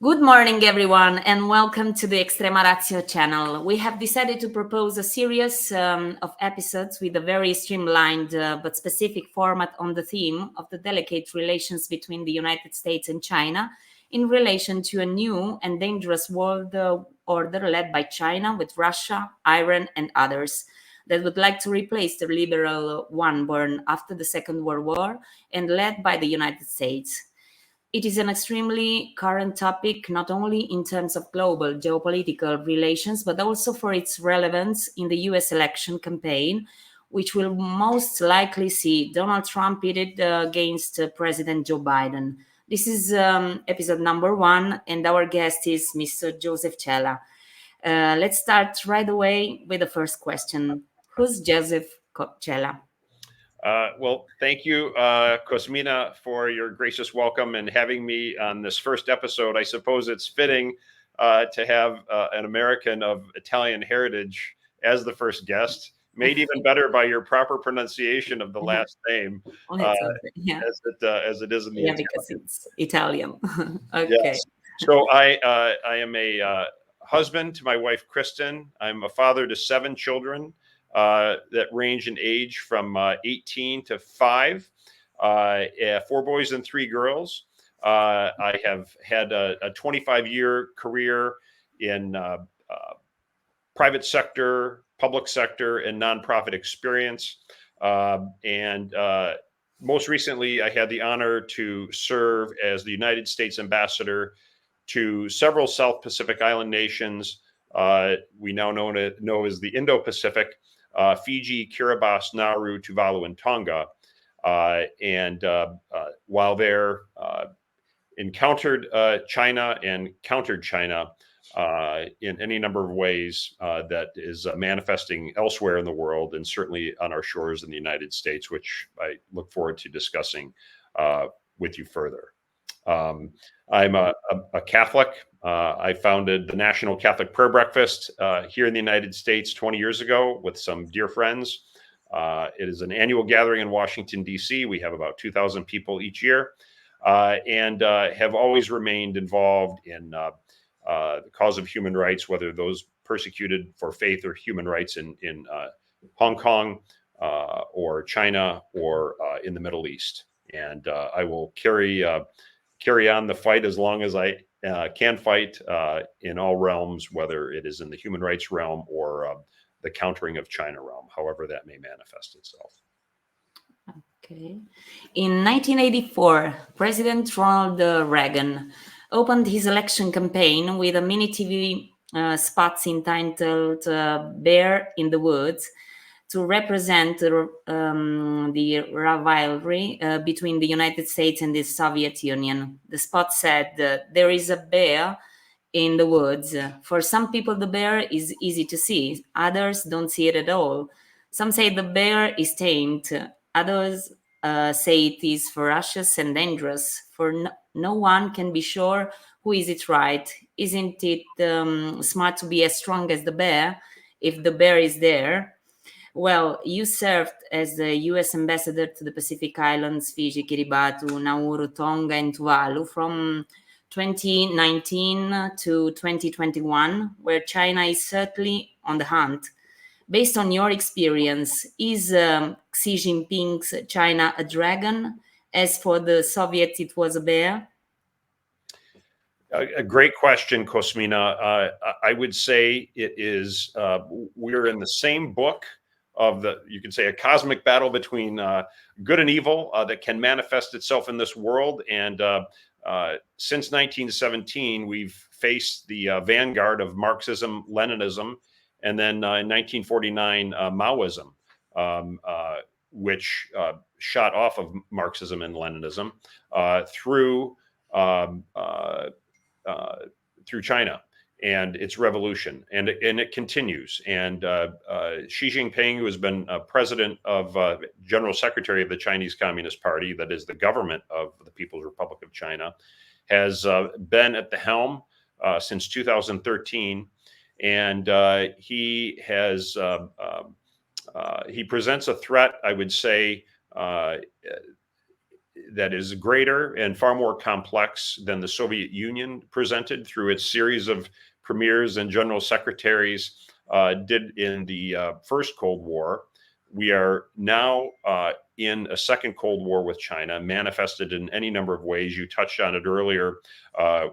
Good morning, everyone, and welcome to the Extrema Ratio channel. We have decided to propose a series of episodes with a very streamlined but specific format on the theme of the delicate relations between the United States and China in relation to a new and dangerous world order led by China with Russia, Iran, and others that would like to replace the liberal one born after the Second World War and led by the United States. It is an extremely current topic, not only in terms of global geopolitical relations, but also for its relevance in the US election campaign, which will most likely see Donald Trump pitted against President Joe Biden. This is episode number 1, and our guest is Mr. Joseph Cella. Let's start right away with the first question. Who's Joseph Cella? Well, thank you, Cosmina, for your gracious welcome and having me on this first episode. I suppose it's fitting to have an American of Italian heritage as the first guest, made even better by your proper pronunciation of the last name, Yeah. as it is in the Italian. Because it's Italian. Okay. Yes. So I am a husband to my wife, Kristen. I'm a father to 7 children. That range in age from 18 to 5, 4 boys and 3 girls. I have had a 25-year career in private sector, public sector, and nonprofit experience. And most recently, I had the honor to serve as the United States ambassador to several South Pacific Island nations. We now know as the Indo-Pacific. Fiji, Kiribati, Nauru, Tuvalu, and Tonga. And while there, encountered China and countered China in any number of ways that is manifesting elsewhere in the world, and certainly on our shores in the United States, which I look forward to discussing with you further. I'm a Catholic. I founded the National Catholic Prayer Breakfast here in the United States 20 years ago with some dear friends. It is an annual gathering in Washington, D.C. We have about 2,000 people each year, and have always remained involved in the cause of human rights, whether those persecuted for faith or human rights in Hong Kong or China or in the Middle East. And I will carry on the fight as long as I can fight in all realms, whether it is in the human rights realm or the countering of China realm, however that may manifest itself. Okay. In 1984, President Ronald Reagan opened his election campaign with a mini TV spots entitled Bear in the Woods, to represent the rivalry between the United States and the Soviet Union. The spot said, there is a bear in the woods. For some people, the bear is easy to see. Others don't see it at all. Some say the bear is tamed. Others say it is ferocious and dangerous. For no one can be sure who is it right. Isn't it smart to be as strong as the bear if the bear is there? Well, you served as the U.S. ambassador to the Pacific Islands, Fiji, Kiribati, Nauru, Tonga, and Tuvalu from 2019 to 2021, where China is certainly on the hunt. Based on your experience, is Xi Jinping's China a dragon? As for the Soviets, it was a bear? A great question, Cosmina. I would say it is, we're in the same book of you could say, a cosmic battle between good and evil that can manifest itself in this world. And since 1917, we've faced the vanguard of Marxism, Leninism, and then in 1949, Maoism, which shot off of Marxism and Leninism through China and its revolution, and it continues. And Xi Jinping, who has been president of General Secretary of the Chinese Communist Party, that is the government of the People's Republic of China, has been at the helm since 2013, and he presents a threat, I would say, that is greater and far more complex than the Soviet Union presented through its series of premiers and general secretaries did in the first Cold War. We are now in a second Cold War with China, manifested in any number of ways. You touched on it earlier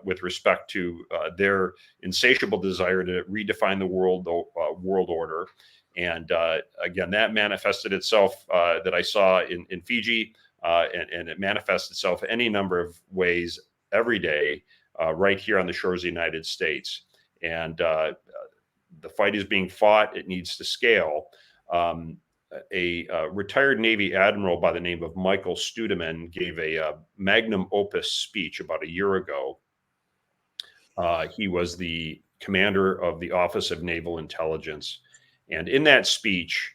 with respect to their insatiable desire to redefine the world order. And again, that manifested itself that I saw in Fiji, and it manifests itself any number of ways every day right here on the shores of the United States. And the fight is being fought. It needs to scale. A retired Navy admiral by the name of Michael Studeman gave a magnum opus speech about a year ago. He was the commander of the Office of Naval Intelligence. And in that speech,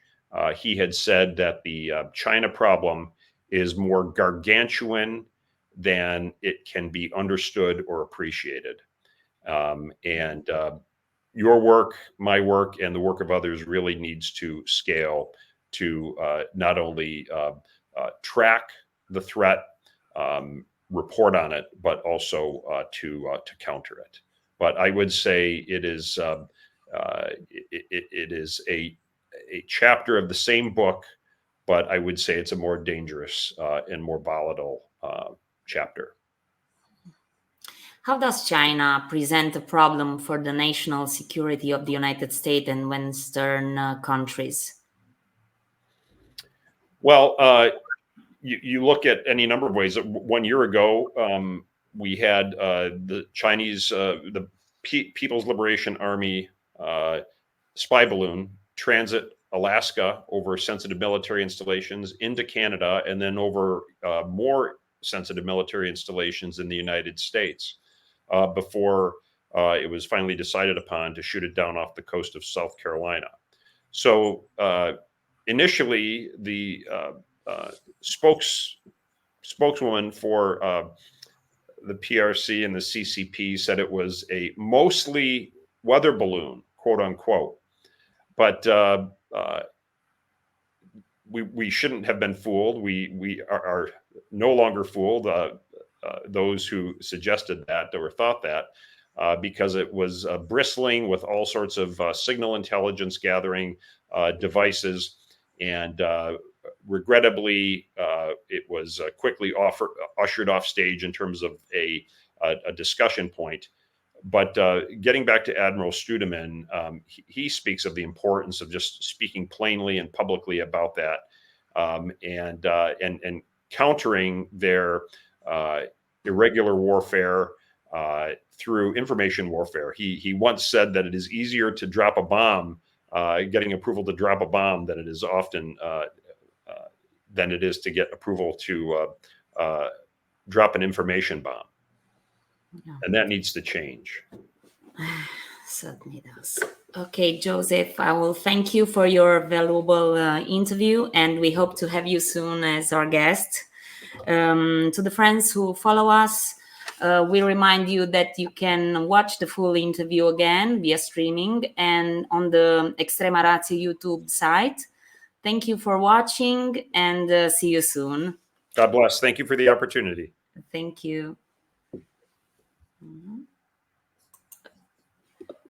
he had said that the China problem is more gargantuan than it can be understood or appreciated. And your work, my work, and the work of others really needs to scale to not only track the threat, report on it, but also to counter it. But I would say it is it is a chapter of the same book, but I would say it's a more dangerous and more volatile chapter. How does China present a problem for the national security of the United States and Western countries? Well, you look at any number of ways. 1 year ago, we had the Chinese, the People's Liberation Army spy balloon transit Alaska over sensitive military installations into Canada, and then over more sensitive military installations in the United States before it was finally decided upon to shoot it down off the coast of South Carolina. So initially, the spokeswoman for the PRC and the CCP said it was a mostly weather balloon, quote unquote. But we shouldn't have been fooled. We are no longer fooled. Those who suggested that or thought that, because it was bristling with all sorts of signal intelligence gathering devices, and regrettably, it was quickly ushered off stage in terms of a discussion point. But getting back to Admiral Studeman, he speaks of the importance of just speaking plainly and publicly about that, and countering their irregular warfare through information warfare. He once said that it is easier to drop a bomb, getting approval to drop a bomb, than it is often than it is to get approval to drop an information bomb. Yeah. And that needs to change. Certainly does. Okay, Joseph, I will thank you for your valuable interview, and we hope to have you soon as our guest. To the friends who follow us, we remind you that you can watch the full interview again via streaming and on the Extrema Ratio YouTube site. Thank you for watching, and see you soon. God bless. Thank you for the opportunity. Thank you. Mm-hmm.